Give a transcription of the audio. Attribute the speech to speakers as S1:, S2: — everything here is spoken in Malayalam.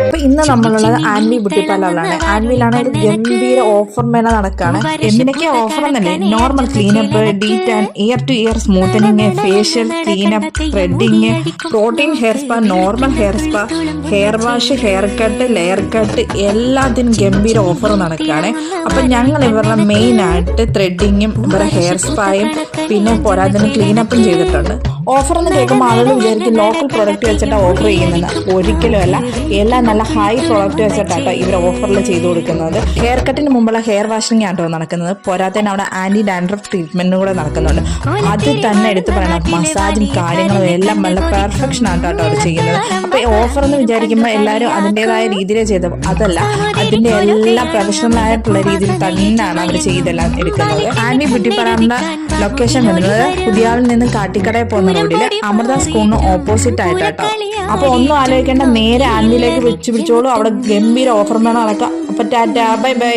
S1: അപ്പൊ ഇന്ന് നമ്മളുള്ളത് ആൻവി ബ്യൂട്ടി പാർലറിലാണ്. ആൻവിയിലാണ് ഒരു ഗംഭീര ഓഫർ മേള നടക്കാണ്. എന്തിനൊക്കെ ഓഫർ എന്നല്ലേ, നോർമൽ ക്ലീനപ്പ്, ഡീറ്റ് and ear to ear smoothening, facial cleanup, threading, protein hair spa, normal hair spa, hair wash, hair cut, layer cut, എല്ലാത്തിനും ഗംഭീര ഓഫർ നടക്കുകയാണ്. അപ്പൊ ഞങ്ങൾ ഇവരുടെ മെയിൻ ആയിട്ട് ത്രെഡിങ്ങും ഇവരുടെ ഹെയർ സ്പായും പിന്നെ പോരാതിന് ക്ലീനപ്പും ചെയ്തിട്ടുണ്ട്. ഓഫർ എന്ന് കേൾക്കുമ്പോൾ ആളുകൾ വിചാരിക്കും ലോക്കൽ പ്രൊഡക്റ്റ് വെച്ചിട്ടാണ് ഓഫർ ചെയ്യുന്നത്. ഒരിക്കലും അല്ല, എല്ലാം നല്ല ഹൈ പ്രൊഡക്റ്റ് വെച്ചിട്ടാട്ടോ ഇവർ ഓഫറിൽ ചെയ്തു കൊടുക്കുന്നത്. ഹെയർ കട്ടിന് മുമ്പുള്ള ഹെയർ വാഷിംഗ് ആട്ടോ നടക്കുന്നത്. പോരാത്തതിന് അവിടെ ആന്റി ഡാൻഡ്രഫ് ട്രീറ്റ്മെന്റും കൂടെ നടക്കുന്നുണ്ട്. അത് തന്നെ എടുത്ത് പറയണം, മസാജും കാര്യങ്ങളും എല്ലാം നല്ല പെർഫെക്ഷൻ ആട്ടോ അവർ ചെയ്യുന്നത്. അപ്പൊ ഓഫർ എന്ന് വിചാരിക്കുമ്പോൾ എല്ലാവരും അതിൻ്റെതായ രീതിയിൽ ചെയ്ത്, അതല്ല, അതിന്റെ എല്ലാം പ്രൊഫഷണൽ ആയിട്ടുള്ള രീതിയിൽ തന്നെയാണ് അവർ ചെയ്തെല്ലാം എടുക്കുന്നത്. ആന്റി ബ്യൂട്ടി പാർലറിന്റെ ലൊക്കേഷൻ വരുന്നത് പുതിയാവിൽ നിന്ന് കാട്ടിക്കടയിൽ പോകുന്ന റോഡിൽ അമൃത സ്കൂളിന് ഓപ്പോസിറ്റ് ആയിട്ടാട്ടോ. അപ്പൊ ഒന്നും ആലോചിക്കേണ്ട, നേരെ ആൻവിയിലേക്ക് വെച്ച് പിടിച്ചോളൂ. അവിടെ ഗംഭീര ഓഫർ വേണം നടക്കാം. അപ്പൊ ടാറ്റ, ബൈ ബൈ.